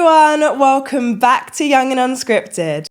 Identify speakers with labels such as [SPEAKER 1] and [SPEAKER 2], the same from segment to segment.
[SPEAKER 1] everyone, welcome back to Young and Unscripted.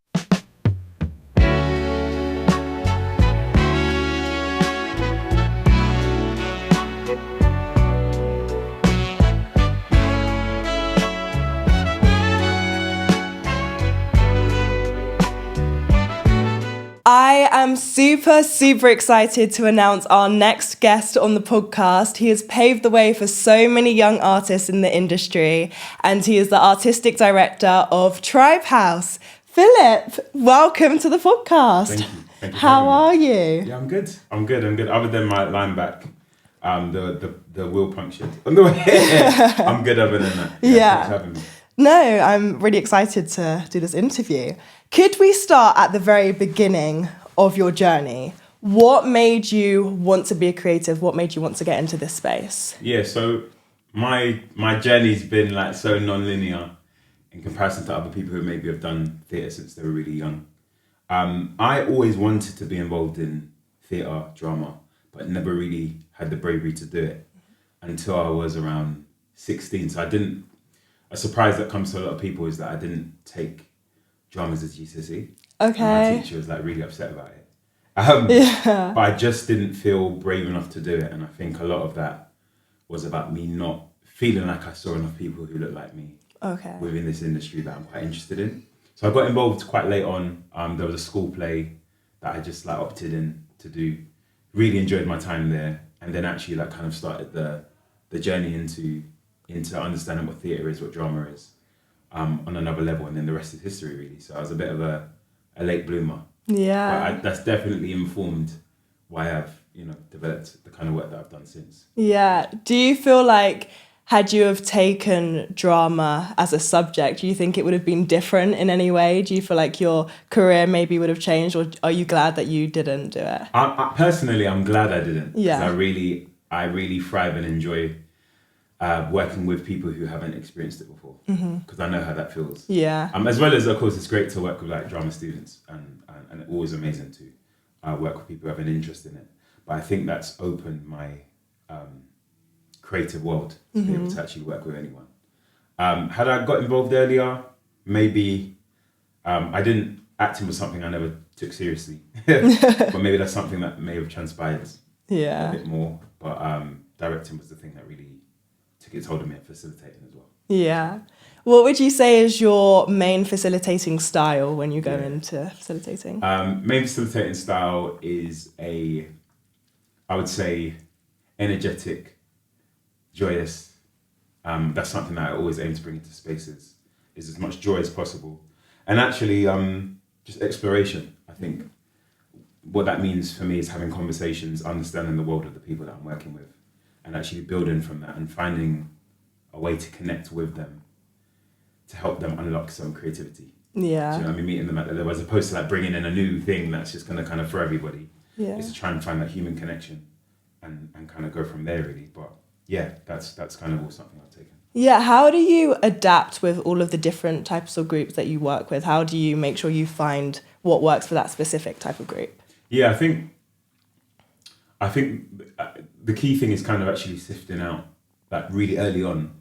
[SPEAKER 1] I am super excited to announce our next guest on the podcast. He has paved the way for so many young artists in the industry, and he is the artistic director of Trybe House. Philip, welcome to the podcast.
[SPEAKER 2] Thank you.
[SPEAKER 1] How are you?
[SPEAKER 2] Yeah, I'm good. Other than my line back, the wheel punctured. I'm good other than that.
[SPEAKER 1] Yeah.
[SPEAKER 2] Thanks for having me.
[SPEAKER 1] No, I'm really excited to do this interview. Could we start at the very beginning of your journey? What made you want to be a creative? What made you want to get into this space?
[SPEAKER 2] Yeah, so my journey's been like so non-linear in comparison to other people who maybe have done theatre since they were really young. I always wanted to be involved in theatre, drama, but never really had the bravery to do it until I was around 16. So a surprise that comes to a lot of people is that I didn't take dramas as GCSE.
[SPEAKER 1] Okay.
[SPEAKER 2] And my teacher was like really upset about it. But I just didn't feel brave enough to do it. And I think a lot of that was about me not feeling like I saw enough people who looked like me within this industry that I'm quite interested in. So I got involved quite late on. There was a school play that I just like opted in to do. Really enjoyed my time there. And then actually like kind of started the journey into understanding what theatre is, what drama is, on another level, and then the rest is history, really. So I was a bit of a late bloomer.
[SPEAKER 1] Yeah.
[SPEAKER 2] But that's definitely informed why I've, developed the kind of work that I've done since.
[SPEAKER 1] Yeah. Do you feel like, had you have taken drama as a subject, do you think it would have been different in any way? Do you feel like your career maybe would have changed, or are you glad that you didn't do it?
[SPEAKER 2] Personally, I'm glad I didn't.
[SPEAKER 1] Yeah.
[SPEAKER 2] I really thrive and enjoy working with people who haven't experienced it before, because I know how that feels.
[SPEAKER 1] Yeah.
[SPEAKER 2] As well as, of course, it's great to work with like drama students, and always amazing to work with people who have an interest in it. But I think that's opened my creative world to be able to actually work with anyone. Had I got involved earlier, maybe acting was something I never took seriously, but maybe that's something that may have transpired a bit more. But directing was the thing that really took its hold of me, and facilitating as well.
[SPEAKER 1] Yeah. What would you say is your main facilitating style when you go into facilitating?
[SPEAKER 2] Main facilitating style is I would say, energetic, joyous. That's something that I always aim to bring into spaces, is as much joy as possible. And actually, just exploration. I think what that means for me is having conversations, understanding the world of the people that I'm working with, and actually building from that and finding a way to connect with them to help them unlock some creativity.
[SPEAKER 1] Yeah.
[SPEAKER 2] So, you know what I mean? Meeting them at the level, as opposed to like bringing in a new thing that's just going to kind of for everybody.
[SPEAKER 1] Yeah.
[SPEAKER 2] Is to try and find that human connection and kind of go from there, really. But yeah, that's kind of all something I've taken.
[SPEAKER 1] Yeah, how do you adapt with all of the different types of groups that you work with? How do you make sure you find what works for that specific type of group?
[SPEAKER 2] Yeah, I think the key thing is kind of actually sifting out, like really early on,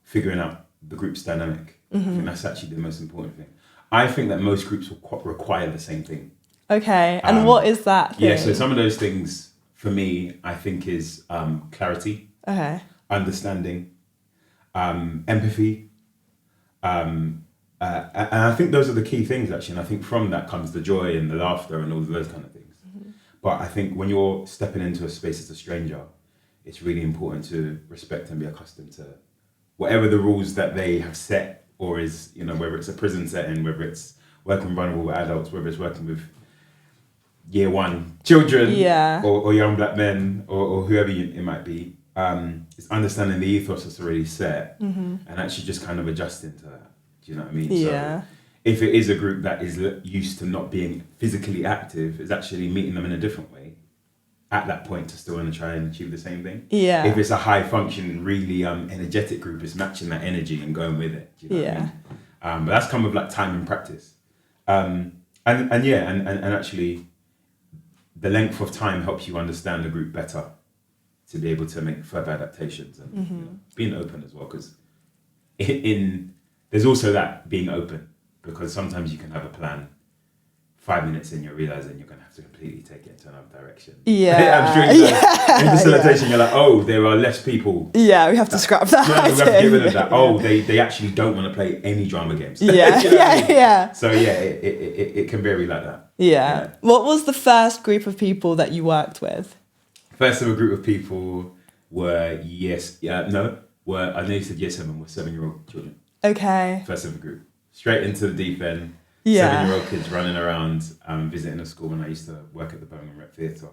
[SPEAKER 2] figuring out the group's dynamic. I think that's actually the most important thing. I think that most groups will require the same thing.
[SPEAKER 1] Okay, and what is that thing?
[SPEAKER 2] Yeah, so some of those things for me, I think is clarity, understanding, empathy, and I think those are the key things actually. And I think from that comes the joy and the laughter and all of those kind of things. But I think when you're stepping into a space as a stranger, it's really important to respect and be accustomed to whatever the rules that they have set, or is, whether it's a prison setting, whether it's working with vulnerable adults, whether it's working with year one children, or young black men, or whoever it might be. It's understanding the ethos that's already set, and actually just kind of adjusting to that. Do you know what I mean?
[SPEAKER 1] Yeah.
[SPEAKER 2] So if it is a group that is used to not being physically active, it's actually meeting them in a different way at that point to still want to try and achieve the same thing. Yeah. If it's a high functioning, really energetic group, it's matching that energy and going with it. Do you know what I mean? But that's come with like time and practice. And actually the length of time helps you understand the group better to be able to make further adaptations and being open as well, because in there's also that being open, because sometimes you can have a plan. 5 minutes in, you're realizing you're going to have to completely take it into another direction.
[SPEAKER 1] Yeah.
[SPEAKER 2] I'm sure you know, in facilitation, you're like, oh, there are less people.
[SPEAKER 1] Yeah, we have to scrap that.
[SPEAKER 2] No, we have to get rid of that. Oh, they actually don't want to play any drama games.
[SPEAKER 1] Yeah,
[SPEAKER 2] You know what I mean?
[SPEAKER 1] yeah.
[SPEAKER 2] So yeah, it can vary like that.
[SPEAKER 1] Yeah. What was the first group of people that you worked with?
[SPEAKER 2] First of a group of people were I know you said year 7, were 7-year-old children.
[SPEAKER 1] Okay.
[SPEAKER 2] First of a group. Straight into the deep end.
[SPEAKER 1] Yeah.
[SPEAKER 2] 7-year-old kids running around, visiting a school when I used to work at the Birmingham Rep Theatre.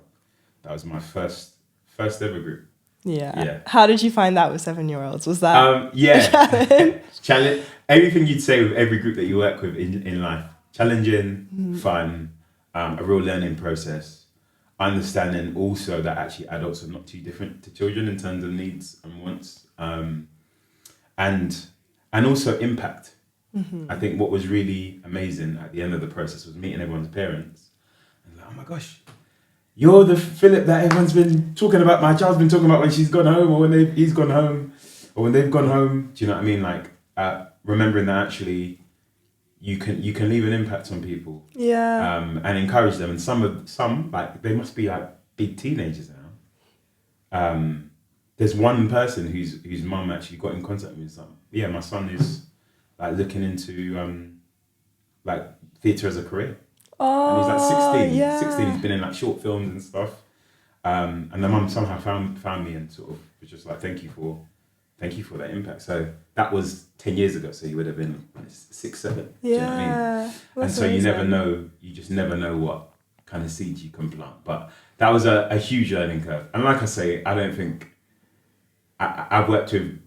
[SPEAKER 2] That was my first ever group.
[SPEAKER 1] Yeah. How did you find that with 7-year-olds? Was that
[SPEAKER 2] challenge? Everything you'd say with every group that you work with in life. Challenging, fun, a real learning process. Understanding also that actually adults are not too different to children in terms of needs and wants. And also impact. I think what was really amazing at the end of the process was meeting everyone's parents. And like, oh my gosh, you're the Philip that everyone's been talking about, my child's been talking about when she's gone home or when he's gone home or when they've gone home. Do you know what I mean? Like remembering that actually you can leave an impact on people.
[SPEAKER 1] Yeah.
[SPEAKER 2] And encourage them. And some like they must be like big teenagers now. There's one person whose mum actually got in contact with me and said, yeah, my son is like looking into like theatre as a career.
[SPEAKER 1] Oh,
[SPEAKER 2] and he's like 16.
[SPEAKER 1] Yeah.
[SPEAKER 2] 16, he's been in like short films and stuff. And the mum somehow found me and sort of was just like, thank you for that impact. So that was 10 years ago. So you would have been 6, 7.
[SPEAKER 1] Yeah.
[SPEAKER 2] Do you know what I mean? And so you just never know what kind of seeds you can plant. But that was a huge learning curve. And like I say, I don't think I've worked with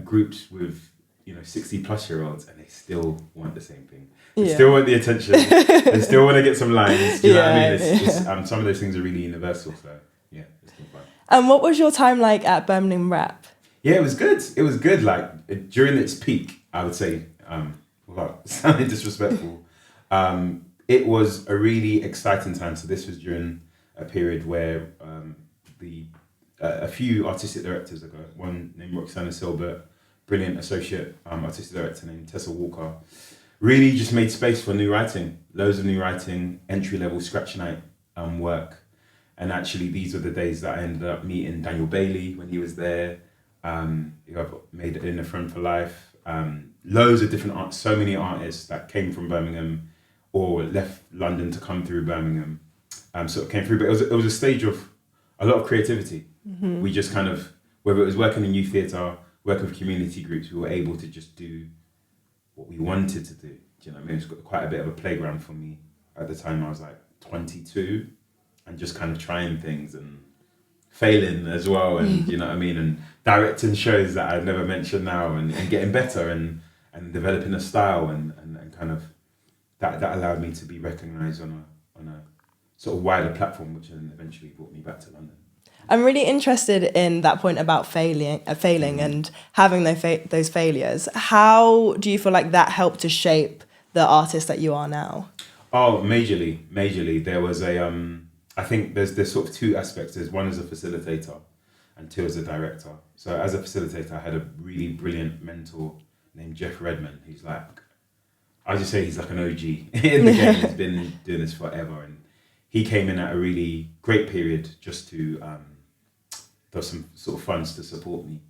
[SPEAKER 2] groups with 60-plus-year-olds, and they still want the same thing. They still want the attention. They still want to get some lines. Do you know what I mean? It's, some of those things are really universal. So yeah, it's been fun.
[SPEAKER 1] And what was your time like at Birmingham Rep?
[SPEAKER 2] Yeah, it was good. It was good. Like during its peak, I would say, without sounding disrespectful, it was a really exciting time. So this was during a period where a few artistic directors ago, one named Roxana Silbert, brilliant associate artistic director named Tessa Walker, really just made space for new writing, loads of new writing, entry-level scratch night work. And actually these were the days that I ended up meeting Daniel Bailey when he was there, who I've made in a friend for life, loads of different so many artists that came from Birmingham or left London to come through Birmingham, sort of came through, but it was a stage of a lot of creativity. Mm-hmm. We just kind of, whether it was working in youth theatre, working with community groups, we were able to just do what we wanted to do. Do you know what I mean? It was quite a bit of a playground for me at the time. I was like 22 and just kind of trying things and failing as well. And you know what I mean? And directing shows that I've never mentioned now and getting better and developing a style and kind of that allowed me to be recognised on a sort of wider platform, which then eventually brought me back to London.
[SPEAKER 1] I'm really interested in that point about failing and having those failures. How do you feel like that helped to shape the artist that you are now?
[SPEAKER 2] Oh, majorly. There was I think there's sort of two aspects. There's one as a facilitator and two as a director. So as a facilitator, I had a really brilliant mentor named Jeff Redman, who's like, I just say he's like an OG in the game. He's been doing this forever. And he came in at a really great period just to, there was some sort of funds to support me.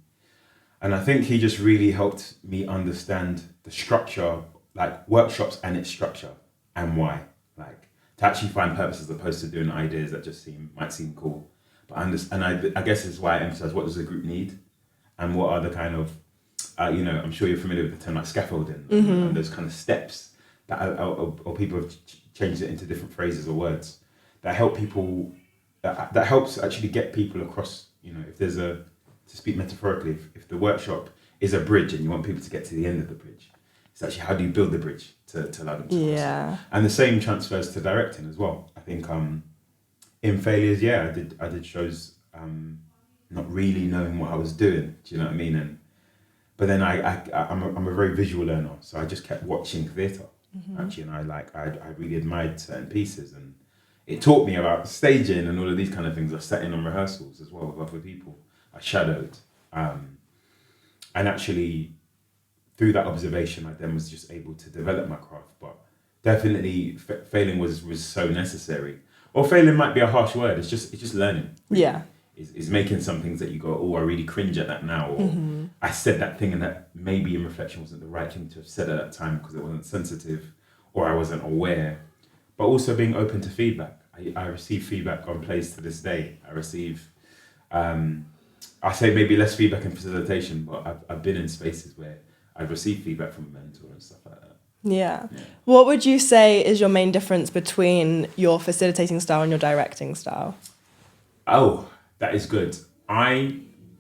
[SPEAKER 2] And I think he just really helped me understand the structure, like workshops and its structure and why. Like to actually find purpose as opposed to doing ideas that just might seem cool. But I guess it's why I emphasize what does the group need and what are the kind of, I'm sure you're familiar with the term like scaffolding and those kind of steps that or people have changed it into different phrases or words that help people, that helps actually get people across, if there's to speak metaphorically, if the workshop is a bridge and you want people to get to the end of the bridge, it's actually how do you build the bridge to allow them to cross.
[SPEAKER 1] Yeah.
[SPEAKER 2] And the same transfers to directing as well. I think in failures, I did shows not really knowing what I was doing. Do you know what I mean? But then I'm a very visual learner, so I just kept watching theatre actually, and I really admired certain pieces, and it taught me about staging and all of these kind of things. I sat in on rehearsals as well with other people. I shadowed, and actually through that observation, I then was just able to develop my craft. But definitely, failing was so necessary. Or failing might be a harsh word. It's just learning. Really.
[SPEAKER 1] Yeah.
[SPEAKER 2] Is making some things that you go, oh, I really cringe at that now, or I said that thing and that maybe in reflection wasn't the right thing to have said at that time because it wasn't sensitive, or I wasn't aware. But also being open to feedback. I receive feedback on plays to this day. I receive, I say maybe less feedback in facilitation, but I've been in spaces where I've received feedback from a mentor and stuff like that.
[SPEAKER 1] Yeah. What would you say is your main difference between your facilitating style and your directing style?
[SPEAKER 2] Oh, that is good. I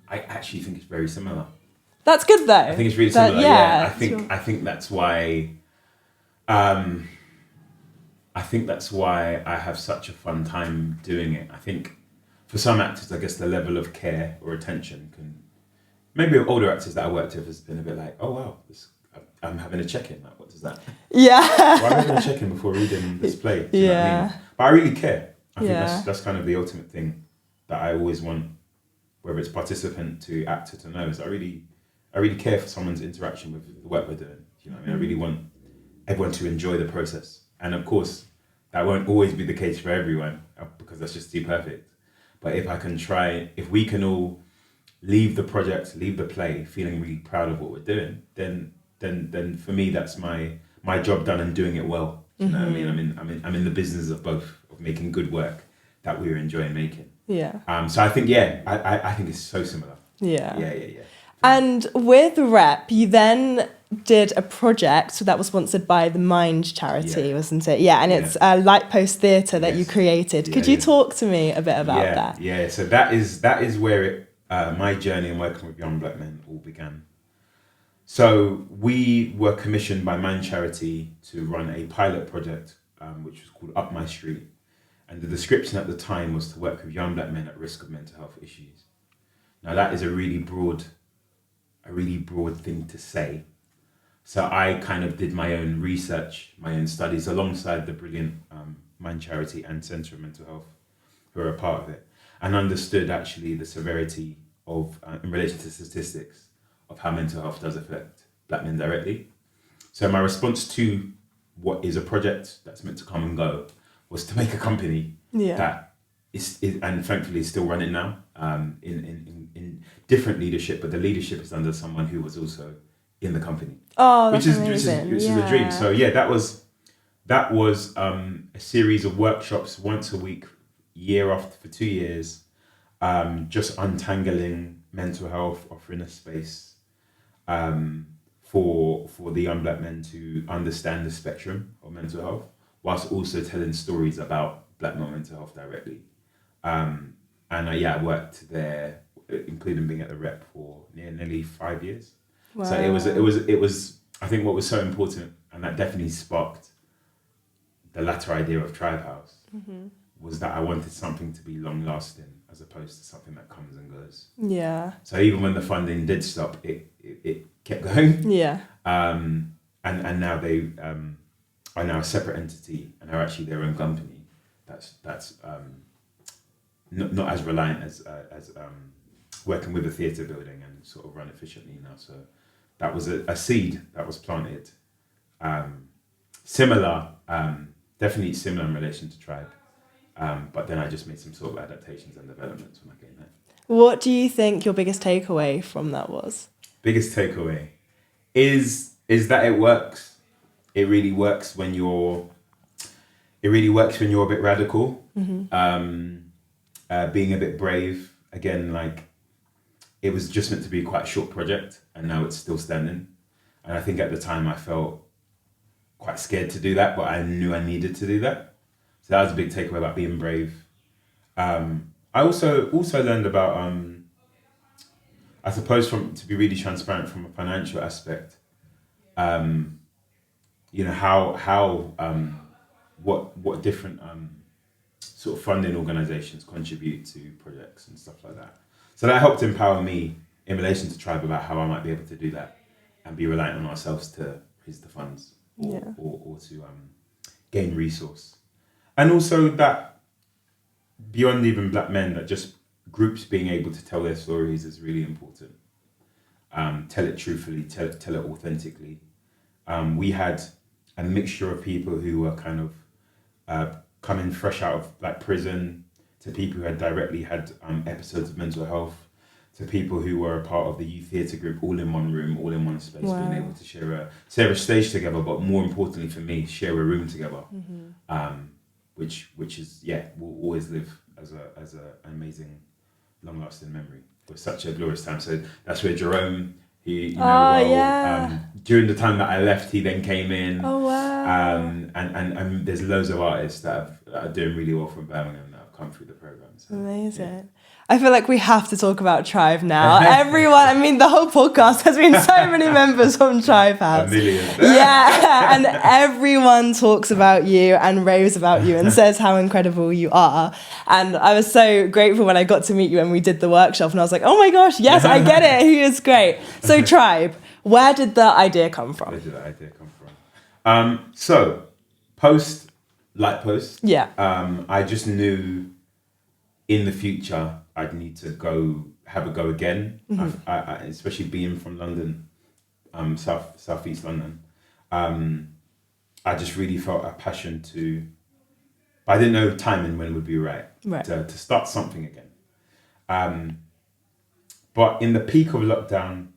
[SPEAKER 2] actually think it's very similar.
[SPEAKER 1] That's good though.
[SPEAKER 2] I think it's really similar. Yeah. I think that's why. I think that's why I have such a fun time doing it. I think for some actors, I guess the level of care or attention can, maybe with older actors that I worked with has been a bit like, oh wow, I'm having a check-in. Like, what does that?
[SPEAKER 1] Yeah.
[SPEAKER 2] Well, I'm having a check-in before reading this play. Do you know what I mean? But I really care. I think that's kind of the ultimate thing that I always want, whether it's participant to actor to know, is I really care for someone's interaction with the work we're doing. You know what I mean? I really want everyone to enjoy the process. And of course, that won't always be the case for everyone because that's just too perfect. But if we can all leave the project, leave the play, feeling really proud of what we're doing, then for me that's my job done and doing it well. You know what I mean? I'm in the business of both, of making good work that we're enjoying making.
[SPEAKER 1] Yeah.
[SPEAKER 2] So I think I think it's so similar. Yeah.
[SPEAKER 1] And with Rep, you then did a project that was sponsored by the Mind charity, wasn't it? Yeah, and it's a Light Post Theatre that you created. Could you talk to me a bit about that?
[SPEAKER 2] Yeah, so that is where my journey in working with young black men all began. So we were commissioned by Mind Charity to run a pilot project, which was called Up My Street. And the description at the time was to work with young black men at risk of mental health issues. Now that is a really broad thing to say. So I kind of did my own research, my own studies alongside the brilliant Mind Charity and Centre of Mental Health, who are a part of it, and understood actually the severity of, in relation to statistics, of how mental health does affect black men directly. So my response to what is a project that's meant to come and go was to make a company that is and thankfully is still running now in different leadership, but the leadership is under someone who was also in the company.
[SPEAKER 1] Oh, that's amazing.
[SPEAKER 2] Which is a dream. So yeah, that was a series of workshops once a week, year after for 2 years, just untangling mental health, offering a space for the young black men to understand the spectrum of mental health, whilst also telling stories about black male mental health directly. I worked there, including being at the Rep for nearly 5 years. Wow. So it was. I think what was so important, and that definitely sparked the latter idea of Trybe House, was that I wanted something to be long lasting as opposed to something that comes and goes.
[SPEAKER 1] Yeah.
[SPEAKER 2] So even when the funding did stop, it kept going.
[SPEAKER 1] Yeah.
[SPEAKER 2] And now they are now a separate entity and are actually their own company. That's not as reliant as working with a theatre building and sort of run efficiently now. So that was a seed that was planted. Similar, definitely similar in relation to Trybe. But then I just made some sort of adaptations and developments when I came there.
[SPEAKER 1] What do you think your biggest takeaway from that was?
[SPEAKER 2] Biggest takeaway is that it works. It really works when you're a bit radical. Being a bit brave. Again, like, it was just meant to be quite a short project, and now it's still standing. And I think at the time I felt quite scared to do that, but I knew I needed to do that. So that was a big takeaway about being brave. I also learned about, I suppose, to be really transparent from a financial aspect, what different sort of funding organisations contribute to projects and stuff like that. So that helped empower me in relation to Trybe about how I might be able to do that and be reliant on ourselves to raise the funds or to gain resource. And also that beyond even black men, that just groups being able to tell their stories is really important. tell it truthfully, tell it authentically. We had a mixture of people who were kind of coming fresh out of like prison, to people who had directly had episodes of mental health, to people who were a part of the youth theatre group, all in one room, all in one space, being able to share a stage together, but more importantly for me, share a room together, which is will always live as an amazing, long lasting memory. It was such a glorious time. So that's where Jerome, during the time that I left, he then came in. Oh wow! And there's loads of artists that are doing really well from Birmingham that have come through the program. So,
[SPEAKER 1] amazing. Yeah. I feel like we have to talk about Trybe now. Everyone, the whole podcast has been so many members from Trybe House.
[SPEAKER 2] A million.
[SPEAKER 1] Yeah, and everyone talks about you and raves about you and says how incredible you are. And I was so grateful when I got to meet you and we did the workshop, and I was like, oh my gosh, yes, I get it. He is great. So Trybe, where did the idea come from?
[SPEAKER 2] Where did the idea come from? So, post, I just knew in the future I'd need to go have a go again. I, especially being from London, southeast London. I just really felt a passion but I didn't know timing when would be right. To start something again. But in the peak of lockdown,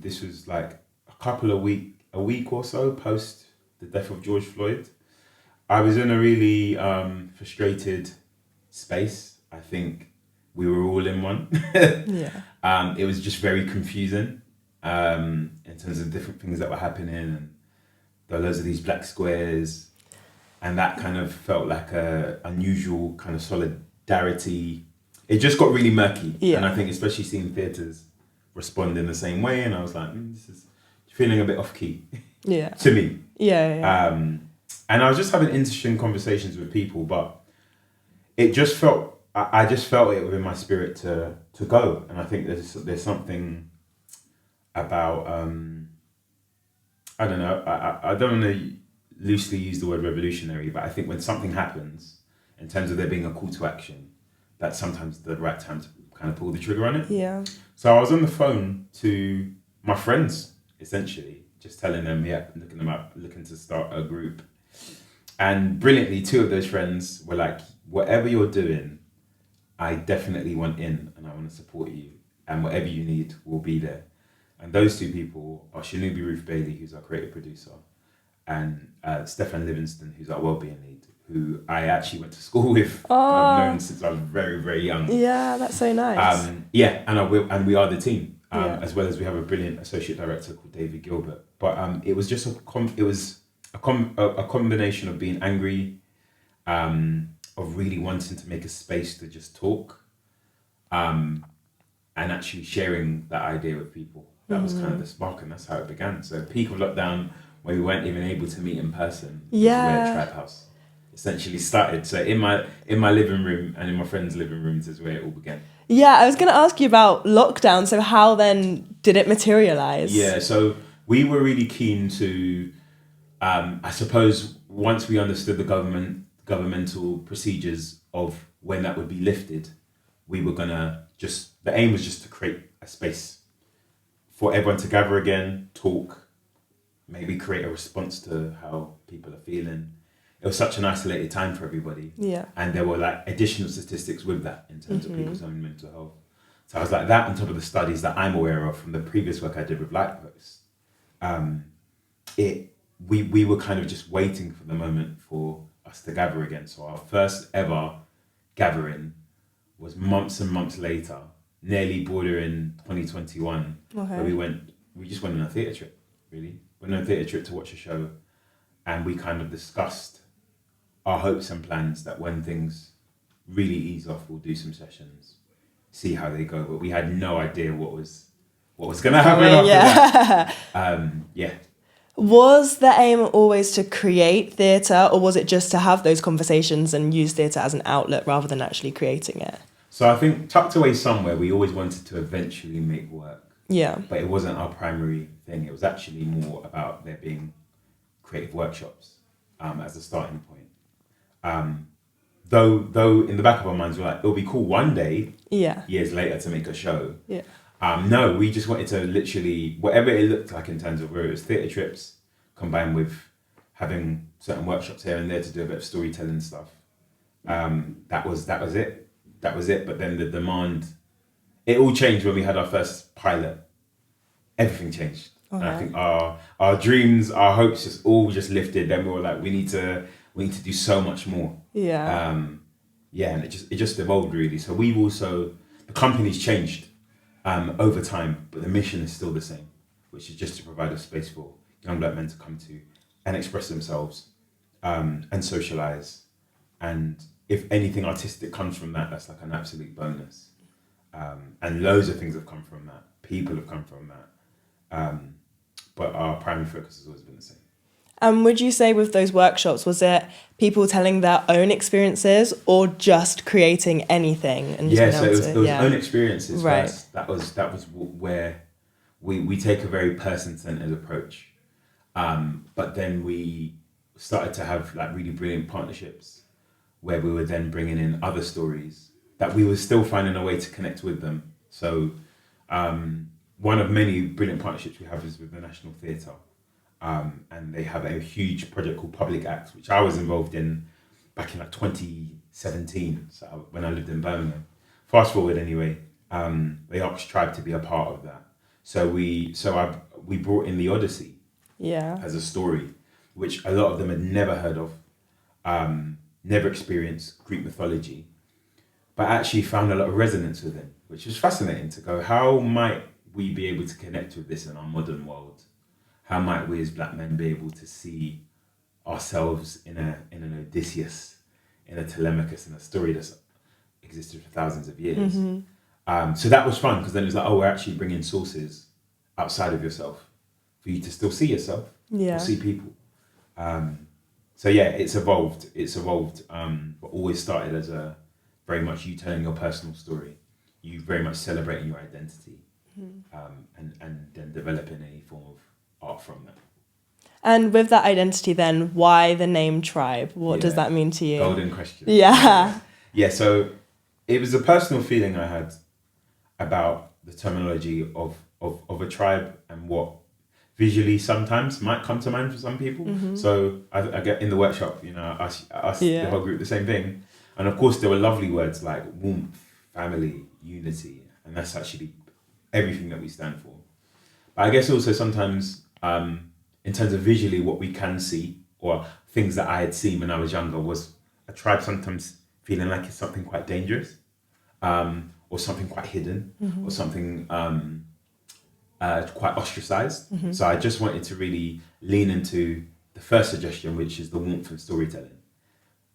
[SPEAKER 2] this was like a week or so post the death of George Floyd. I was in a really frustrated space. I think we were all in one. It was just very confusing in terms of different things that were happening, and there were loads of these black squares, and that kind of felt like a unusual kind of solidarity. It just got really murky, and I think especially seeing theatres respond in the same way, and I was like, this is feeling a bit off key. To me. And I was just having interesting conversations with people, but it just felt. I just felt it within my spirit to go, and I think there's something about I don't know. I don't want to loosely use the word revolutionary, but I think when something happens, in terms of there being a call to action, that's sometimes the right time to kind of pull the trigger on it.
[SPEAKER 1] Yeah.
[SPEAKER 2] So I was on the phone to my friends, essentially, just telling them, looking them up, looking to start a group, and brilliantly, two of those friends were like, whatever you're doing, I definitely want in, and I want to support you, and whatever you need, we'll be there. And those two people are Shanubi Ruth Bailey, who's our creative producer, and Stefan Livingston, who's our wellbeing lead, who I actually went to school with. I've known since I was very, very young.
[SPEAKER 1] Yeah, that's so nice.
[SPEAKER 2] And we are the team, as well as we have a brilliant associate director called David Gilbert. But it was just a combination of being angry, of really wanting to make a space to just talk, and actually sharing that idea with people. That was kind of the spark, and that's how it began. So peak of lockdown, where we weren't even able to meet in person, is where Trybe House essentially started. So in my living room and in my friends' living rooms is where it all began.
[SPEAKER 1] Yeah, I was going to ask you about lockdown. So how then did it materialize?
[SPEAKER 2] Yeah, so we were really keen to, I suppose, once we understood the governmental procedures of when that would be lifted, we were gonna the aim was just to create a space for everyone to gather again, talk, maybe create a response to how people are feeling. It was such an isolated time for everybody. Yeah. And there were like additional statistics with that in terms of people's own mental health. So I was like that on top of the studies that I'm aware of from the previous work I did with Lightpost. We were kind of just waiting for the moment for us to gather again. So our first ever gathering was months and months later, nearly bordering 2021, where we just went on a theatre trip, really. Went on a theatre trip to watch a show, and we kind of discussed our hopes and plans that when things really ease off, we'll do some sessions, see how they go. But we had no idea what was going to happen after that.
[SPEAKER 1] Was the aim always to create theatre, or was it just to have those conversations and use theatre as an outlet rather than actually creating it?
[SPEAKER 2] So I think tucked away somewhere, we always wanted to eventually make work.
[SPEAKER 1] Yeah. But
[SPEAKER 2] it wasn't our primary thing. It was actually more about there being creative workshops as a starting point. Though in the back of our minds, we're like, it'll be cool one day, years later, to make a show.
[SPEAKER 1] Yeah.
[SPEAKER 2] No, we just wanted to literally, whatever it looked like in terms of where it was theatre trips combined with having certain workshops here and there to do a bit of storytelling stuff. That was it. That was it. But then the demand, it all changed when we had our first pilot. Everything changed.
[SPEAKER 1] Okay.
[SPEAKER 2] And I think our dreams, our hopes just lifted. Then we were like, we need to do so much more.
[SPEAKER 1] Yeah.
[SPEAKER 2] And it just evolved really. So the company's changed over time, but the mission is still the same, which is just to provide a space for young black men to come to and express themselves and socialize. And if anything artistic comes from that, that's like an absolute bonus. And loads of things have come from that. People have come from that. But our primary focus has always been the same.
[SPEAKER 1] And would you say with those workshops, was it people telling their own experiences or just creating anything? And just
[SPEAKER 2] So it was own experiences
[SPEAKER 1] right.
[SPEAKER 2] first. That was where we take a very person-centered approach. But then we started to have like really brilliant partnerships where we were then bringing in other stories that we were still finding a way to connect with them. So one of many brilliant partnerships we have is with the National Theatre. And they have a huge project called Public Acts, which I was involved in back in like 2017, so when I lived in Birmingham. Fast forward anyway, they asked Trybe to be a part of that. So we brought in the Odyssey as a story, which a lot of them had never heard of, never experienced Greek mythology, but actually found a lot of resonance with it, which was fascinating to go, how might we be able to connect with this in our modern world? How might we as black men be able to see ourselves in an Odysseus, in a Telemachus, in a story that's existed for thousands of years? Mm-hmm. So that was fun, because then it was like, we're actually bringing sources outside of yourself for you to still see yourself, or see people. It's evolved. But always started as a very much you telling your personal story, you very much celebrating your identity, and then developing any form of art from that.
[SPEAKER 1] And with that identity then, why the name Trybe? What does that mean to you?
[SPEAKER 2] Golden question.
[SPEAKER 1] Yeah.
[SPEAKER 2] So it was a personal feeling I had about the terminology of a tribe and what visually sometimes might come to mind for some people. Mm-hmm. So I get in the workshop, I asked the whole group the same thing. And of course there were lovely words like warmth, family, unity, and that's actually everything that we stand for. But I guess also sometimes in terms of visually what we can see, or things that I had seen when I was younger, was a tribe sometimes feeling like it's something quite dangerous, or something quite hidden, or something quite ostracized. Mm-hmm. So I just wanted to really lean into the first suggestion, which is the warmth and storytelling,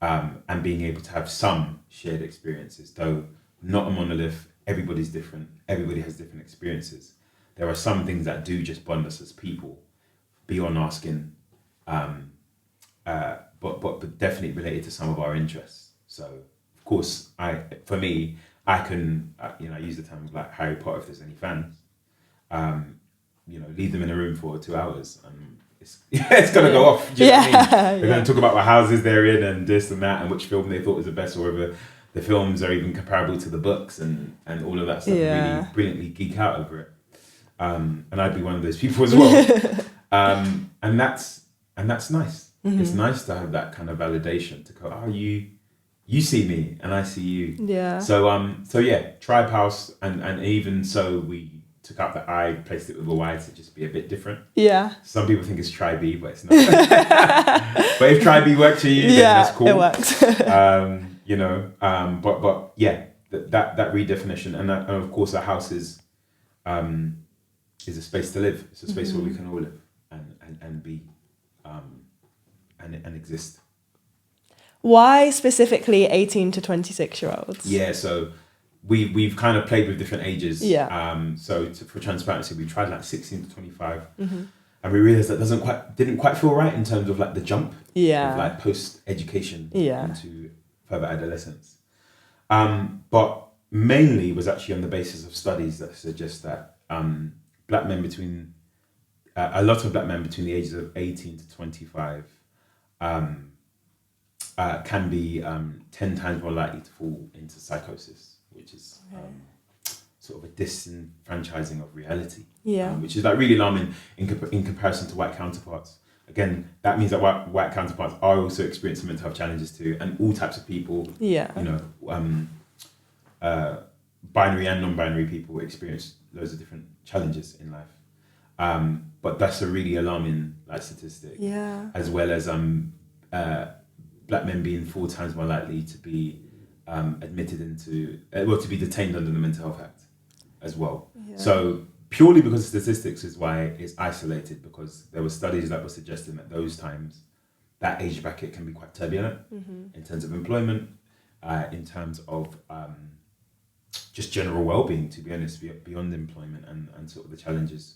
[SPEAKER 2] and being able to have some shared experiences, though not a monolith. Everybody's different. Everybody has different experiences. There are some things that do just bond us as people, beyond our skin, but definitely related to some of our interests. So, of course, I can I use the term like Harry Potter if there's any fans. Leave them in a room for 2 hours and it's gonna go off. Do you know what I mean? They're gonna talk about what houses they're in and this and that and which film they thought was the best, or whether the films are even comparable to the books and all of that stuff. Really brilliantly geek out over it. And I'd be one of those people as well. And that's nice. Mm-hmm. It's nice to have that kind of validation to go, you see me and I see you.
[SPEAKER 1] Yeah.
[SPEAKER 2] So Trybe House, and even so we took out the I, placed it with a Y to just be a bit different. Yeah. Some people think it's Trybe, but it's not. But if Trybe works for you, then that's cool.
[SPEAKER 1] It works.
[SPEAKER 2] That redefinition, and of course, a house is a space to live. It's a space where we can all live and be and exist.
[SPEAKER 1] Why specifically 18 to 26-year-olds?
[SPEAKER 2] Yeah, so we've kind of played with different ages.
[SPEAKER 1] Yeah.
[SPEAKER 2] For transparency, we tried like 16 to 25, and we realized that didn't quite feel right in terms of like the jump.
[SPEAKER 1] Yeah.
[SPEAKER 2] Of like post education into further adolescence. But mainly was actually on the basis of studies that suggest that black men between a lot of black men between the ages of 18 to 25 can be 10 times more likely to fall into psychosis, which is sort of a disenfranchising of reality,
[SPEAKER 1] Yeah.
[SPEAKER 2] which is like really alarming in comparison to white counterparts. Again, that means that white counterparts are also experiencing mental health challenges too, and all types of people,
[SPEAKER 1] Yeah.
[SPEAKER 2] Binary and non-binary people experience loads of different challenges in life. But that's a really alarming statistic.
[SPEAKER 1] Yeah.
[SPEAKER 2] As well as black men being 4 times more likely to be admitted into, to be detained under the Mental Health Act as well.
[SPEAKER 1] Yeah.
[SPEAKER 2] So purely because of statistics is why it's isolated, because there were studies that were suggesting that those times, that age bracket can be quite turbulent in terms of employment, in terms of just general well-being, to be honest, beyond employment and sort of the challenges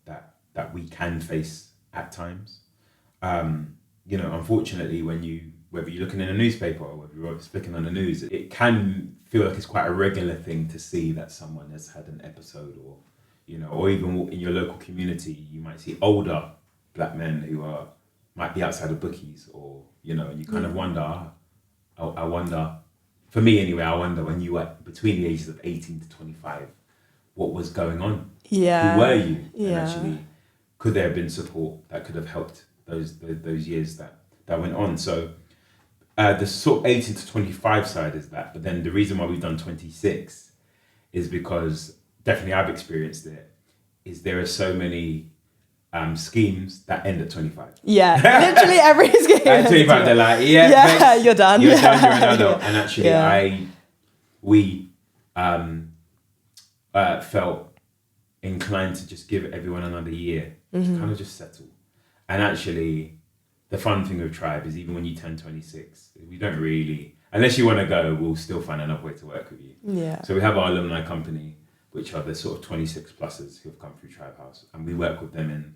[SPEAKER 2] that we can face at times. Unfortunately, whether you're looking in a newspaper or whether you're flicking on the news, it can feel like it's quite a regular thing to see that someone has had an episode, or even in your local community, you might see older black men who might be outside of bookies, or and you kind of wonder. I wonder, for me anyway, I wonder when you were between the ages of 18 to 25, what was going on?
[SPEAKER 1] Yeah.
[SPEAKER 2] Who were you?
[SPEAKER 1] Yeah.
[SPEAKER 2] And actually, could there have been support that could have helped those years that went on? So the sort of 18 to 25 side is that, but then the reason why we've done 26 is because definitely I've experienced it, is there are so many schemes that end at 25.
[SPEAKER 1] Yeah, literally every scheme.
[SPEAKER 2] At 25, they're like,
[SPEAKER 1] yeah,
[SPEAKER 2] thanks.
[SPEAKER 1] you're done.
[SPEAKER 2] You're done, you're an adult.
[SPEAKER 1] Yeah.
[SPEAKER 2] And actually, we felt inclined to just give everyone another year to kind of just settle. And actually, the fun thing with Trybe is even when you turn 26, we don't really, unless you want to go, we'll still find another way to work with you.
[SPEAKER 1] Yeah.
[SPEAKER 2] So we have our alumni company, which are the sort of 26 pluses who have come through Trybe House, and we work with them in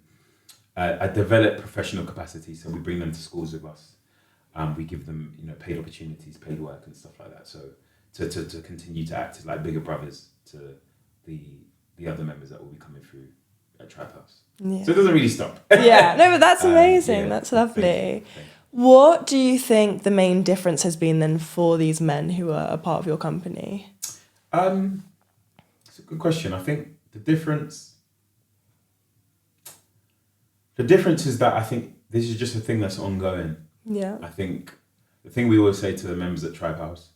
[SPEAKER 2] a developed professional capacity. So we bring them to schools with us. We give them, paid opportunities, paid work, and stuff like that. So to continue to act as like bigger brothers to the other members that will be coming through at Trybe House.
[SPEAKER 1] Yeah.
[SPEAKER 2] So it doesn't really stop.
[SPEAKER 1] Yeah, no, but that's amazing.
[SPEAKER 2] Yeah.
[SPEAKER 1] That's lovely.
[SPEAKER 2] Thank you.
[SPEAKER 1] What do you think the main difference has been then for these men who are a part of your company?
[SPEAKER 2] It's a good question. I think the difference is that I think this is just a thing that's ongoing.
[SPEAKER 1] Yeah.
[SPEAKER 2] I think the thing we always say to the members at Trybe House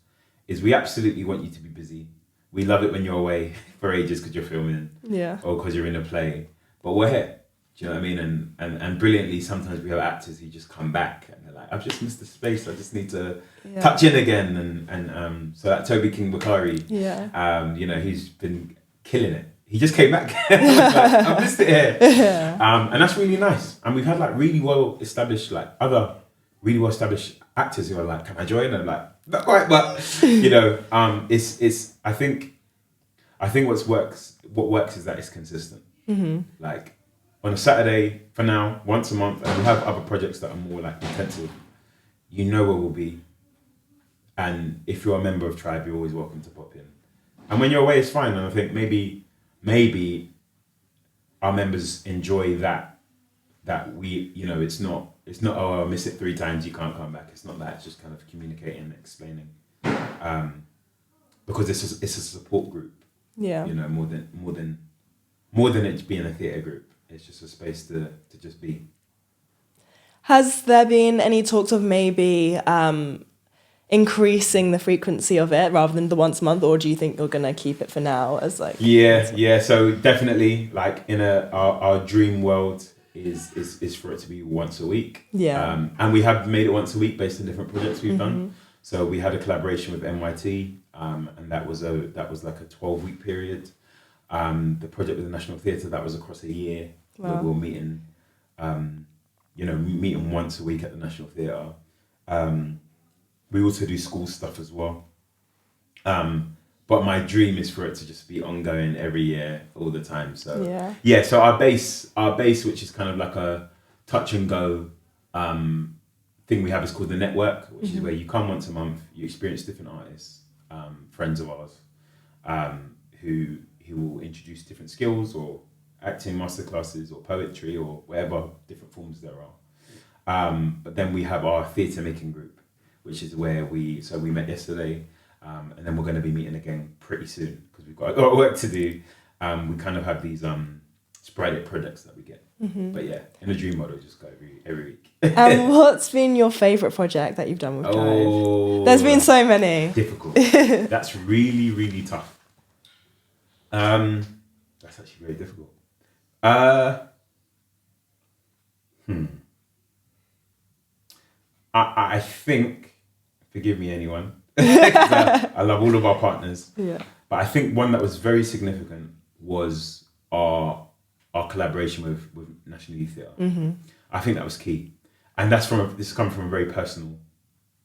[SPEAKER 2] is we absolutely want you to be busy. We love it when you're away for ages because you're filming, or because you're in a play. But we're here. Do you know what I mean? And brilliantly, sometimes we have actors who just come back and they're like, I've just missed the space. I just need to touch in again. And so that Toby King Bakari, he's been killing it. He just came back. I missed it here. And that's really nice. And we've had really well established actors who are like, can I join? And I'm like, not quite, but it's I think what works is that it's consistent. Like on a Saturday for now, once a month, and we have other projects that are more intensive. Where we'll be, and if you're a member of Trybe, you're always welcome to pop in. And when you're away, it's fine. And I think maybe our members enjoy that we, it's not oh, I miss it 3 times, you can't come back. It's not that. It's just kind of communicating and explaining, because it's a support group. Yeah. More than it being a theatre group. It's just a space to just be.
[SPEAKER 1] Has there been any talks of maybe increasing the frequency of it rather than the once a month, or do you think you're going to keep it for now as
[SPEAKER 2] Yeah. So definitely in our dream world is for it to be once a week. Yeah. And we have made it once a week based on different projects we've done. So we had a collaboration with NYT, and that was like a 12-week period. The project with the National Theatre, that was across a year. Wow. Where we were meeting, meeting once a week at the National Theatre. We also do school stuff as well. But my dream is for it to just be ongoing every year, all the time. So so our base, which is kind of like a touch and go thing we have, is called the Network, which is where you come once a month, you experience different artists, friends of ours, who will introduce different skills or acting masterclasses or poetry or whatever different forms there are. But then we have our theatre making group, which is where we met yesterday. And then we're going to be meeting again pretty soon because we've got a lot of work to do. We kind of have these sporadic projects that we get. But yeah, in a dream model, just go every week.
[SPEAKER 1] And what's been your favourite project that you've done with Trybe? There's been so many.
[SPEAKER 2] Difficult. That's really, really tough. That's actually very difficult. I think, forgive me anyone, I love all of our partners.
[SPEAKER 1] Yeah. But
[SPEAKER 2] I think one that was very significant was our collaboration with National Youth Theatre. I think that was key. And this is coming from a very personal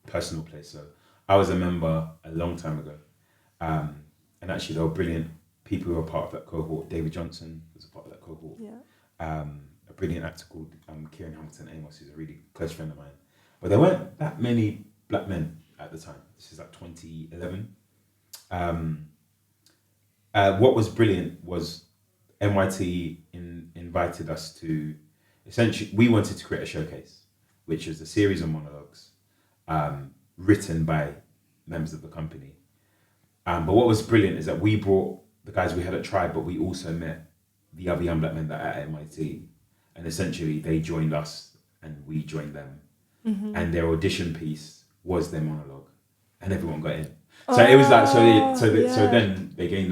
[SPEAKER 2] place. So I was a member a long time ago. And actually there were brilliant people who were part of that cohort. David Johnson was a part of that cohort. Yeah. A brilliant actor called Kieran Hamilton Amos, who's a really close friend of mine. But there weren't that many black men at the time. This is like 2011. What was brilliant was NYT invited us to, essentially, we wanted to create a showcase, which is a series of monologues written by members of the company. But what was brilliant is that we brought the guys we had at Trybe, but we also met the other young black men that are at NYT. And essentially they joined us and we joined them. And their audition piece was their monologue and everyone got in. So it was like, so then they gained,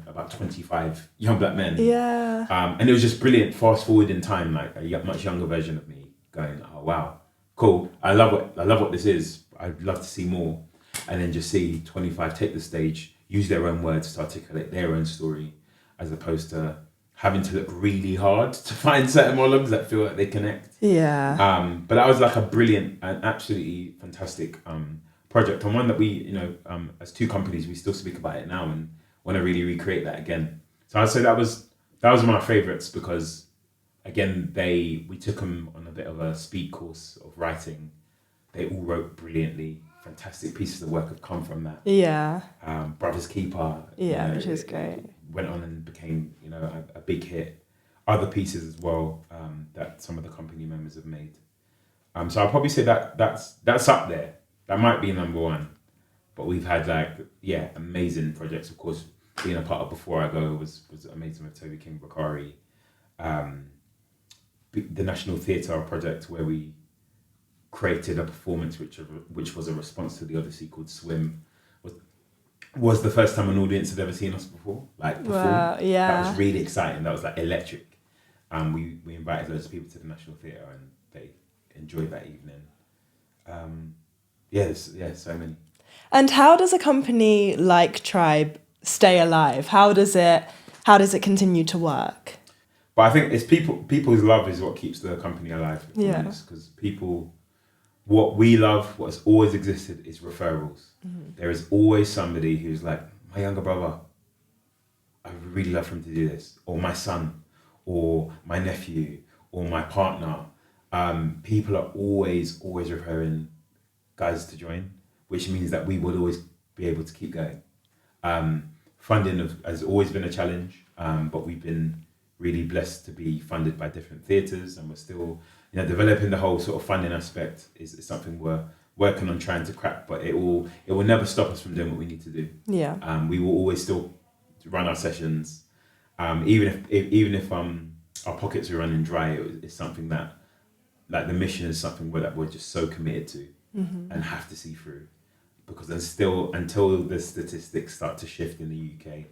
[SPEAKER 2] about 25 young black men.
[SPEAKER 1] Yeah.
[SPEAKER 2] And it was just brilliant. Fast forward in time, like a much younger version of me going, oh wow, cool. I love what this is. I'd love to see more. And then just see 25 take the stage, use their own words to articulate their own story, as opposed to having to look really hard to find certain monologues that feel like they connect.
[SPEAKER 1] Yeah.
[SPEAKER 2] But that was like a brilliant and absolutely fantastic project, and one that we, as two companies, we still speak about it now and want to really recreate that again. So I'd say that was one of my favorites because, again, we took them on a bit of a speed course of writing. They all wrote brilliantly. Fantastic pieces of work have come from that.
[SPEAKER 1] Yeah.
[SPEAKER 2] Brother's Keeper.
[SPEAKER 1] Yeah, which is great.
[SPEAKER 2] Went on and became, a big hit. Other pieces as well that some of the company members have made. So I'll probably say that's up there. That might be number one. But we've had amazing projects. Of course, being a part of Before I Go was amazing with Toby King Bakari. The National Theatre project where we created a performance which was a response to the Odyssey called Swim was the first time an audience had ever seen us before.
[SPEAKER 1] Wow, yeah.
[SPEAKER 2] That was really exciting. That was electric. We invited loads of people to the National Theatre and they enjoyed that evening. So many. And
[SPEAKER 1] how does a company like Trybe stay alive? How does it continue to work?
[SPEAKER 2] But I think it's people's love is what keeps the company alive.
[SPEAKER 1] Yeah.
[SPEAKER 2] Because what we love, what has always existed, is referrals. There is always somebody who's like, my younger brother, I would really love for him to do this, or my son, or my nephew, or my partner. People are always referring guys to join, which means that we would always be able to keep going. Funding has always been a challenge, but we've been really blessed to be funded by different theatres, and we're still, developing the whole sort of funding aspect is something we're working on trying to crack, but it will never stop us from doing what we need to do.
[SPEAKER 1] Yeah.
[SPEAKER 2] We will always still run our sessions, even if our pockets are running dry. It's something that, the mission is something that we're just so committed to and have to see through, because there's still, until the statistics start to shift in the UK,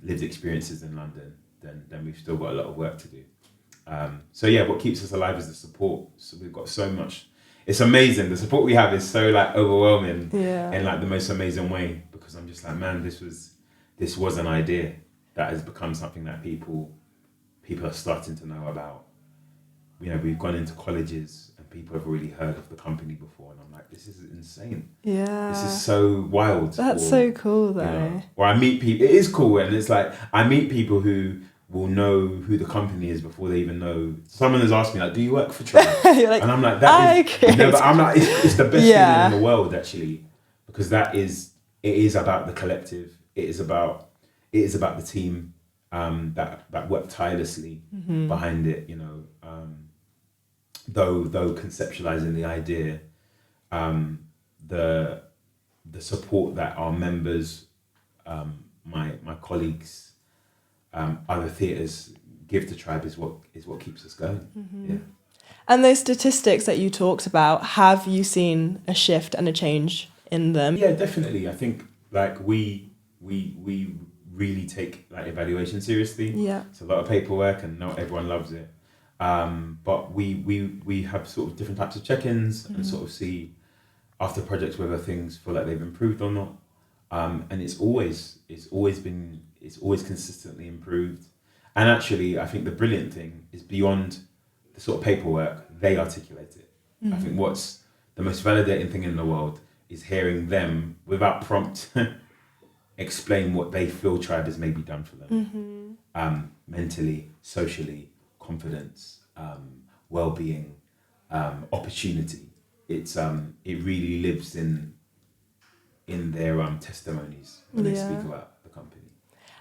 [SPEAKER 2] lived experiences in London, then we've still got a lot of work to do. What keeps us alive is the support. So we've got so much. It's amazing. The support we have is so overwhelming in the most amazing way, because I'm just like, man, this was an idea that has become something that people are starting to know about. We've gone into colleges and people have already heard of the company before, and I'm like, this is insane.
[SPEAKER 1] Yeah.
[SPEAKER 2] This is so wild.
[SPEAKER 1] That's so cool though.
[SPEAKER 2] Or I meet people, it is cool, and it's like, I meet people who will know who the company is before they even know. Someone has asked me, do you work for Trybe?
[SPEAKER 1] You're like,
[SPEAKER 2] and I'm like, but I'm like, it's the best thing in the world, actually, because it is about the collective. It is about the team that work tirelessly behind it. Though conceptualizing the idea, the the support that our members, my colleagues, other theatres give to Trybe is what keeps us going. Yeah.
[SPEAKER 1] And those statistics that you talked about, have you seen a shift and a change in them?
[SPEAKER 2] Yeah, definitely. I think like we really take like evaluation seriously.
[SPEAKER 1] Yeah.
[SPEAKER 2] It's a lot of paperwork and not everyone loves it. But we have sort of different types of check-ins and sort of see after projects whether things feel like they've improved or not. And it's always consistently improved. And actually, I think the brilliant thing is beyond the sort of paperwork, they articulate it. I think what's the most validating thing in the world is hearing them, without prompt, explain what they feel Trybe has maybe done for them. Mentally, socially, confidence, well-being, opportunity. It really lives in their testimonies when they speak about the company.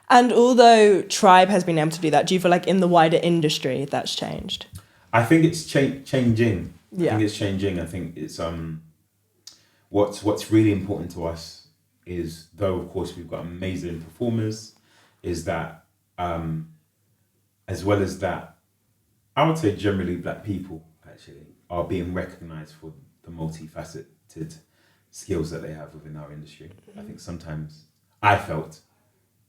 [SPEAKER 1] And although Trybe has been able to do that, do you feel like in the wider industry that's changed?
[SPEAKER 2] I think it's changing.
[SPEAKER 1] Yeah.
[SPEAKER 2] I think it's changing. I think it's what's really important to us is, though of course we've got amazing performers, is that as well as that, I would say generally Black people actually are being recognised for the multifaceted skills that they have within our industry. I think sometimes I felt,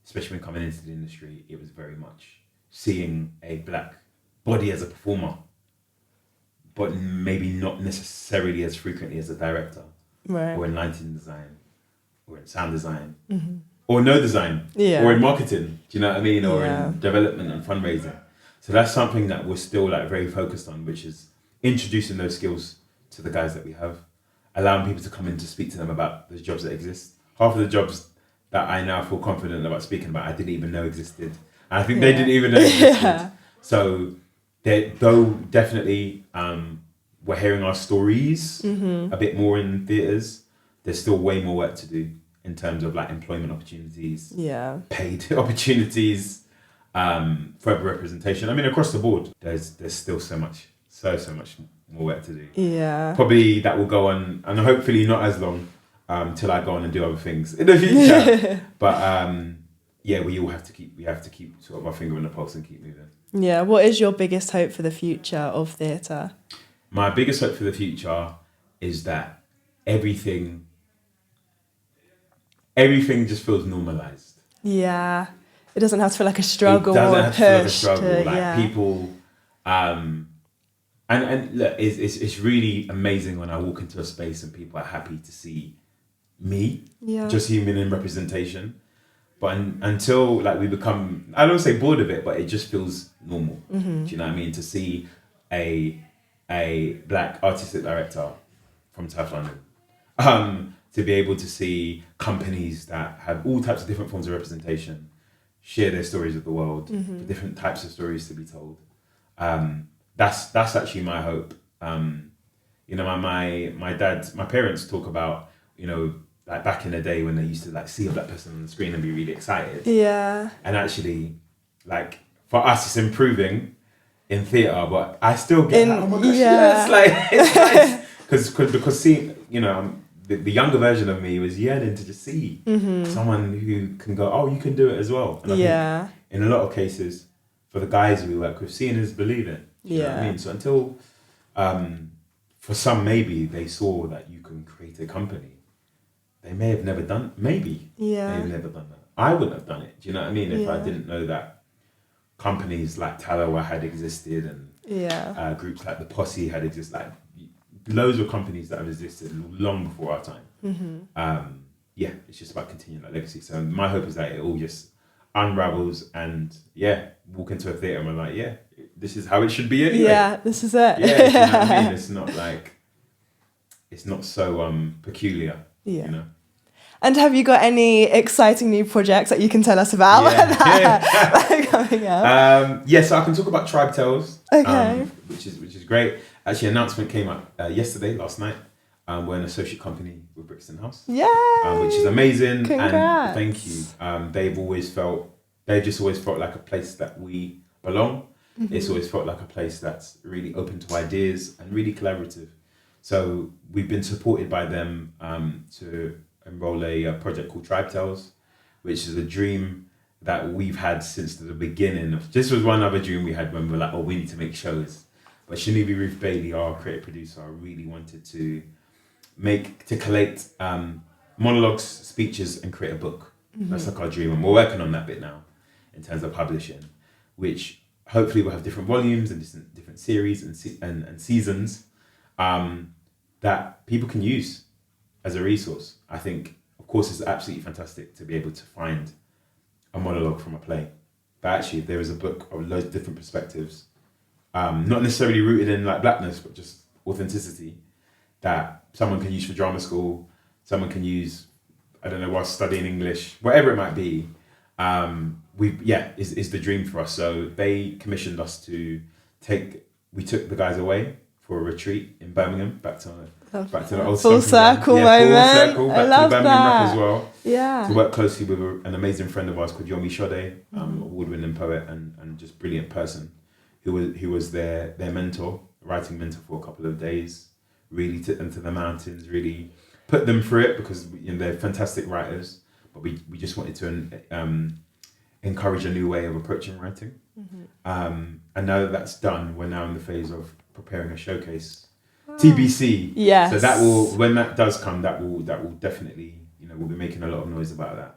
[SPEAKER 2] especially when coming into the industry, it was very much seeing a Black body as a performer, but maybe not necessarily as frequently as a director,
[SPEAKER 1] right,
[SPEAKER 2] or in lighting design, or in sound design, or no design, or in marketing, do you know what I mean? Or in development and fundraising. So that's something that we're still like very focused on, which is introducing those skills to the guys that we have, allowing people to come in to speak to them about those jobs that exist. Half of the jobs that I now feel confident about speaking about, I didn't even know existed. And I think they didn't even know existed. So though definitely we're hearing our stories a bit more in theatres, there's still way more work to do in terms of like employment opportunities, paid opportunities, further representation. I mean, across the board, there's still so much more work to do.
[SPEAKER 1] Yeah.
[SPEAKER 2] Probably that will go on, and hopefully not as long, till I go on and do other things in the future. But we have to keep sort of our finger on the pulse and keep moving.
[SPEAKER 1] Yeah. What is your biggest hope for the future of theatre?
[SPEAKER 2] My biggest hope for the future is that everything just feels normalised.
[SPEAKER 1] Yeah. It doesn't have to feel like a struggle.
[SPEAKER 2] It doesn't
[SPEAKER 1] or
[SPEAKER 2] have to feel like a
[SPEAKER 1] push
[SPEAKER 2] struggle.
[SPEAKER 1] to,
[SPEAKER 2] People, and look, it's really amazing when I walk into a space and people are happy to see me, just human in representation. But until like we become, I don't say bored of it, but it just feels normal. Do you know what I mean? To see a Black artistic director from South London, to be able to see companies that have all types of different forms of representation share their stories with the world, the different types of stories to be told. That's actually my hope. My parents talk about, like back in the day when they used to like see a Black person on the screen and be really excited. Yeah. And actually, like for us, it's improving in theatre, but I still get that. Oh my gosh, it's nice. Because seeing, the younger version of me was yearning to just see someone who can go, oh, you can do it as well. And I think in a lot of cases, for the guys we work with, seeing is believing. You know what I mean? So until, for some, maybe they saw that you can create a company, they may have never done, may have never done that. I wouldn't have done it. Do you know what I mean? If I didn't know that companies like Talawa had existed and groups like the Posse had existed, like loads of companies that have existed long before our time. It's just about continuing that legacy. So my hope is that it all just unravels and walk into a theatre and we're like, this is how it should be anyway. Yeah,
[SPEAKER 1] this is it.
[SPEAKER 2] You know what I mean? It's not like, it's not so peculiar, you know?
[SPEAKER 1] And have you got any exciting new projects that you can tell us about coming up?
[SPEAKER 2] So I can talk about Trybe Tales, which is great. Actually, an announcement came up last night. We're an associate company with Brixton House, which is amazing.
[SPEAKER 1] Congrats.
[SPEAKER 2] And thank you. They've just always felt like a place that we belong. It's always felt like a place that's really open to ideas and really collaborative. So we've been supported by them to enroll a project called Trybe House, which is a dream that we've had since the beginning. This was one other dream we had when we were like, oh, we need to make shows. But Shanibi Ruth Bailey, our creative producer, really wanted to collate monologues, speeches, and create a book. That's like our dream, and we're working on that bit now in terms of publishing, which hopefully will have different volumes and different series and seasons that people can use as a resource. I think, of course, it's absolutely fantastic to be able to find a monologue from a play, but actually, if there is a book of loads of different perspectives, not necessarily rooted in like blackness, but just authenticity, that someone can use for drama school, someone can use, I don't know, while studying English, whatever it might be. Is the dream for us. So they commissioned us we took the guys away for a retreat in Birmingham, back to the old
[SPEAKER 1] full circle moment.
[SPEAKER 2] Full circle, back
[SPEAKER 1] I
[SPEAKER 2] to
[SPEAKER 1] love
[SPEAKER 2] the Birmingham
[SPEAKER 1] that.
[SPEAKER 2] rap as well.
[SPEAKER 1] Yeah.
[SPEAKER 2] To work closely with an amazing friend of ours called Yomi Shode, award-winning poet and just brilliant person, who was their mentor, writing mentor for a couple of days. Really took them to the mountains, really put them through it, because they're fantastic writers, but we just wanted to encourage a new way of approaching writing. And now that that's done, we're now in the phase of preparing a showcase. TBC.
[SPEAKER 1] Yes.
[SPEAKER 2] So that will, when that does come, that will definitely, we'll be making a lot of noise about that.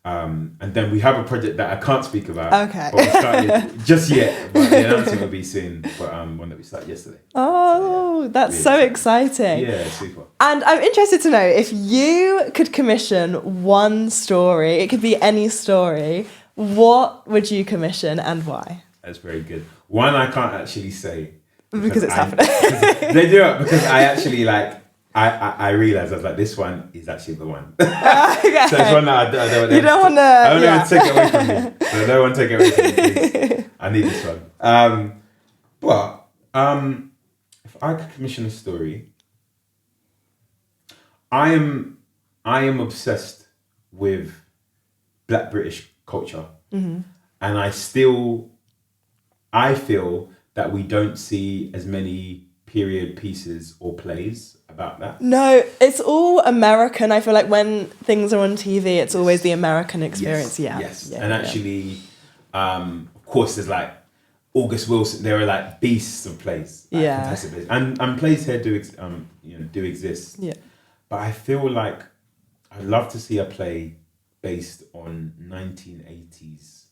[SPEAKER 2] And then we have a project that I can't speak about.
[SPEAKER 1] Okay.
[SPEAKER 2] But we started just yet, but the announcement will be soon. But one that we started yesterday.
[SPEAKER 1] Oh, that's
[SPEAKER 2] really
[SPEAKER 1] so exciting.
[SPEAKER 2] Yeah, super.
[SPEAKER 1] And I'm interested to know, if you could commission one story, it could be any story, what would you commission and why?
[SPEAKER 2] That's very good. One I can't actually say.
[SPEAKER 1] Because it's happening.
[SPEAKER 2] They do it because I actually I realised I was like, this one is actually the one.
[SPEAKER 1] Okay.
[SPEAKER 2] So it's one that I don't
[SPEAKER 1] You don't want to...
[SPEAKER 2] I don't want to take it away from me. So no one take it away from me, please. I need this one. But if I could commission a story, I am obsessed with Black British culture. And I feel that we don't see as many period pieces or plays about that.
[SPEAKER 1] No, it's all American. I feel like when things are on TV, it's always the American experience.
[SPEAKER 2] Yes. And actually, of course, there's like August Wilson. There are like beasts of plays. Like fantastic plays. And plays here do exist. Yeah. But I feel like I'd love to see a play based on 1980s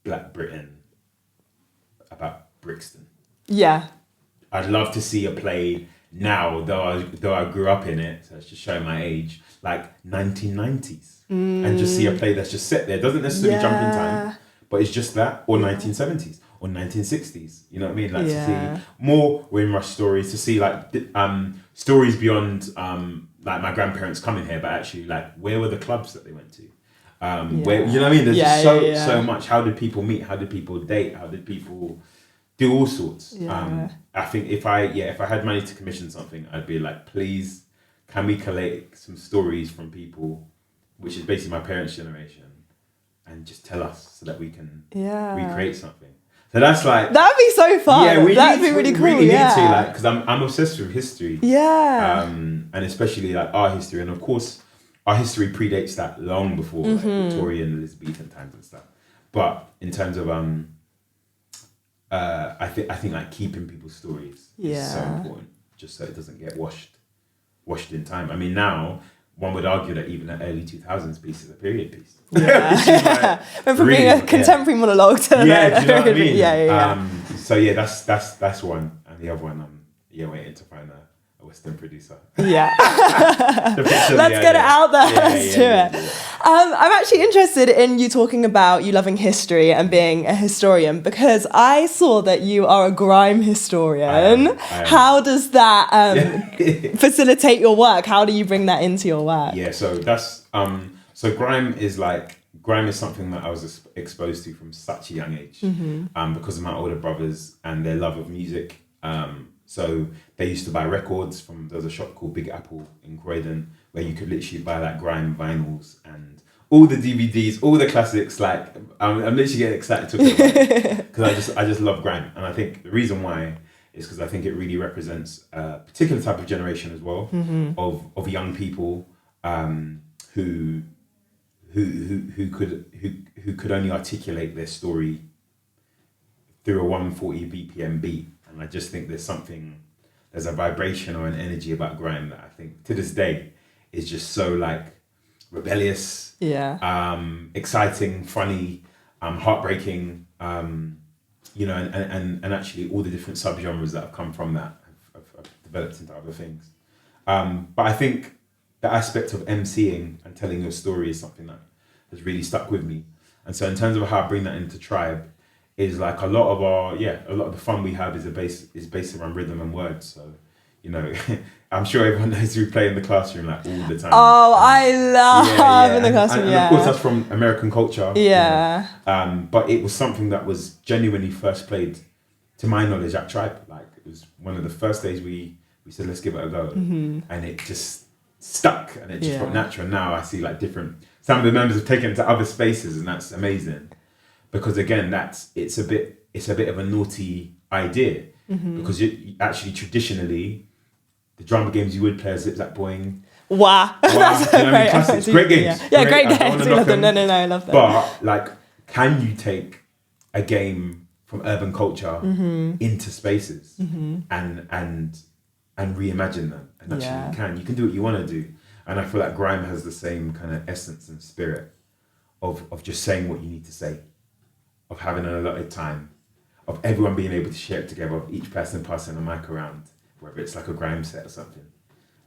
[SPEAKER 2] Black Britain about Brixton. Yeah. I'd love to see a play now, though I grew up in it, so it's just showing my age, like 1990s. And just see a play that's just set there. It doesn't necessarily jump in time, but it's just that, or 1970s, or 1960s. You know what I mean? Like to see more Windrush stories, to see like stories beyond like my grandparents coming here, but actually like where were the clubs that they went to? Where, you know what I mean? There's just so much. How did people meet? How did people date? How did people do all sorts? I think if I had money to commission something, I'd be like, please, can we collate some stories from people, which is basically my parents' generation, and just tell us so that we can recreate something. So that's like, that'd be so fun. Yeah, that'd be really cool. We really need to, like, because I'm obsessed with history. Yeah. And especially like our history, and of course, our history predates that long before like Victorian, Elizabethan times and stuff. But in terms of I think like keeping people's stories is so important, just so it doesn't get washed in time. I mean, now one would argue that even an early 2000s piece is a period piece. Yeah. Went from being a contemporary monologue to do you know what I mean? So that's one, and the other one waiting to find a Western producer. Yeah. Let's get it out there. Let's do it. I'm actually interested in you talking about you loving history and being a historian, because I saw that you are a grime historian. I am. How does that facilitate your work? How do you bring that into your work? Yeah, so that's so grime is something that I was exposed to from such a young age, because of my older brothers and their love of music. So they used to buy records there was a shop called Big Apple in Croydon, where you could literally buy like grime vinyls and all the DVDs, all the classics. Like I'm literally getting excited talking about it, because I just love grime, and I think the reason why is because I think it really represents a particular type of generation as well, of young people who could only articulate their story through a 140 BPM beat. And I just think there's a vibration or an energy about grime that I think to this day is just so like rebellious, exciting, funny, heartbreaking, you know, and actually all the different subgenres that have come from that have developed into other things. But I think the aspect of emceeing and telling your story is something that has really stuck with me. And so in terms of how I bring that into Trybe, is like a lot of the fun we have is based around rhythm and words. So, you know, I'm sure everyone knows we play in the classroom like all the time.
[SPEAKER 1] Oh, I love in the classroom,
[SPEAKER 2] and of course that's from American culture.
[SPEAKER 1] Yeah.
[SPEAKER 2] You know? But it was something that was genuinely first played, to my knowledge, at Trybe. Like it was one of the first days we said, let's give it a go. And it just stuck and it just felt natural. Now I see like some of the members have taken it to other spaces, and that's amazing. Because again, it's a bit of a naughty idea, because you actually traditionally the drummer games you would play as Zip Zap Boing.
[SPEAKER 1] Wow.
[SPEAKER 2] That's great games.
[SPEAKER 1] Yeah, great games. I love them. No, I love them.
[SPEAKER 2] But like, can you take a game from urban culture into spaces and reimagine them? And actually you can do what you want to do. And I feel like grime has the same kind of essence and spirit of just saying what you need to say, of having an allotted time, of everyone being able to share it together, of each person passing a mic around, whether it's like a grime set or something.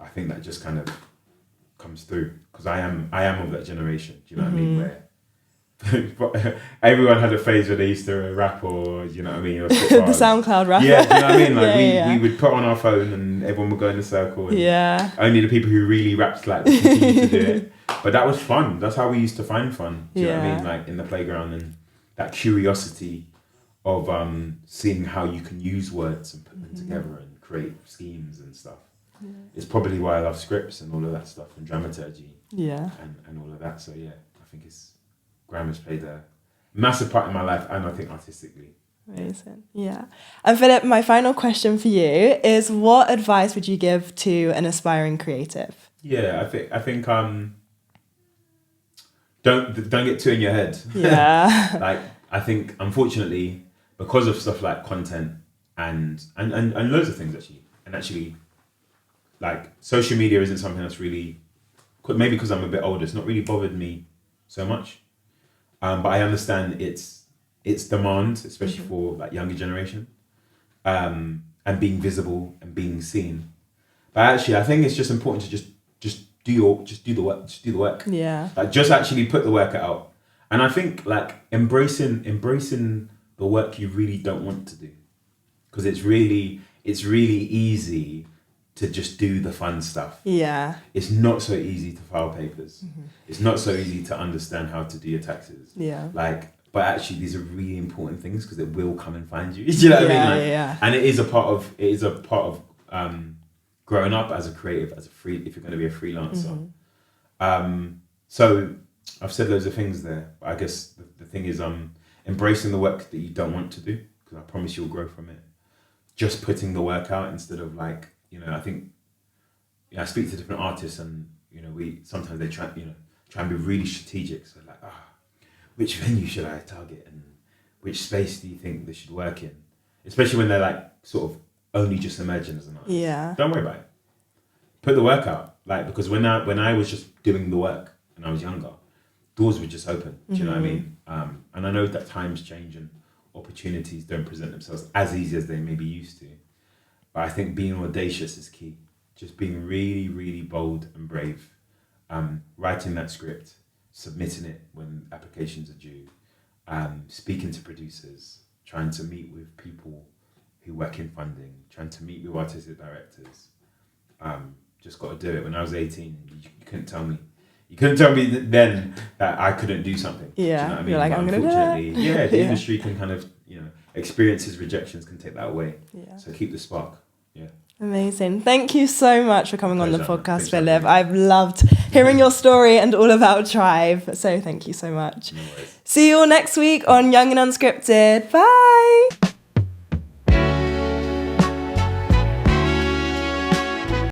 [SPEAKER 2] I think that just kind of comes through, because I am of that generation. Do you know what I mean? Where everyone had a phase where they used to rap, or you know what I mean, or
[SPEAKER 1] the SoundCloud rap.
[SPEAKER 2] Yeah, do you know what I mean? Like we would put on our phone and everyone would go in a circle. And only the people who really rapped like would continue to do it. But that was fun. That's how we used to find fun. Do you know what I mean? Like in the playground, and that curiosity of seeing how you can use words and put them together and create schemes and stuff. Yeah. It's probably why I love scripts and all of that stuff, and dramaturgy. Yeah. And all of that. So yeah, I think grime has played a massive part in my life, and I think artistically.
[SPEAKER 1] Amazing. Yeah. And Philip, my final question for you is, what advice would you give to an aspiring creative?
[SPEAKER 2] Yeah, I think don't get too in your head.
[SPEAKER 1] Yeah.
[SPEAKER 2] Like, I think unfortunately, because of stuff like content and loads of things actually, like social media isn't something that's really, maybe because I'm a bit older, it's not really bothered me so much. But I understand its demand, especially for like younger generation, and being visible and being seen. But actually, I think it's just important to just do the work.
[SPEAKER 1] Yeah.
[SPEAKER 2] Like just actually put the work out. And I think like embracing the work you really don't want to do, because it's really easy to just do the fun stuff.
[SPEAKER 1] Yeah.
[SPEAKER 2] It's not so easy to file papers. It's not so easy to understand how to do your taxes.
[SPEAKER 1] Yeah.
[SPEAKER 2] Like, but actually these are really important things, because it will come and find you. Do you know what I mean? Like,
[SPEAKER 1] yeah.
[SPEAKER 2] And it is a part of growing up as a creative, if you're going to be a freelancer. So I've said loads of things there, but I guess the thing is embracing the work that you don't want to do, because I promise you'll grow from it. Just putting the work out instead of like, you know, I think, I speak to different artists, and you know, sometimes they try and be really strategic. So like, which venue should I target, and which space do you think they should work in? Especially when they're like sort of only just emerging as an artist.
[SPEAKER 1] Yeah.
[SPEAKER 2] Don't worry about it. Put the work out, like, because when I was just doing the work and I was younger, doors would just open. Do you know what I mean? And I know that times change and opportunities don't present themselves as easy as they maybe used to. But I think being audacious is key. Just being really, really bold and brave. Writing that script, submitting it when applications are due, speaking to producers, trying to meet with people who work in funding, trying to meet with artistic directors. Just got to do it. When I was 18, you couldn't tell me. You couldn't tell me then that I couldn't do something.
[SPEAKER 1] Yeah,
[SPEAKER 2] do you know what I mean?
[SPEAKER 1] You're like,
[SPEAKER 2] but
[SPEAKER 1] I'm going to do it.
[SPEAKER 2] Yeah, the industry can kind of, experiences, rejections can take that away. Yeah. So keep the spark. Yeah.
[SPEAKER 1] Amazing. Thank you so much for coming on the podcast, Philip. I've loved hearing your story and all about Trybe. So thank you so much.
[SPEAKER 2] No worries.
[SPEAKER 1] See you all next week on Young and Unscripted. Bye.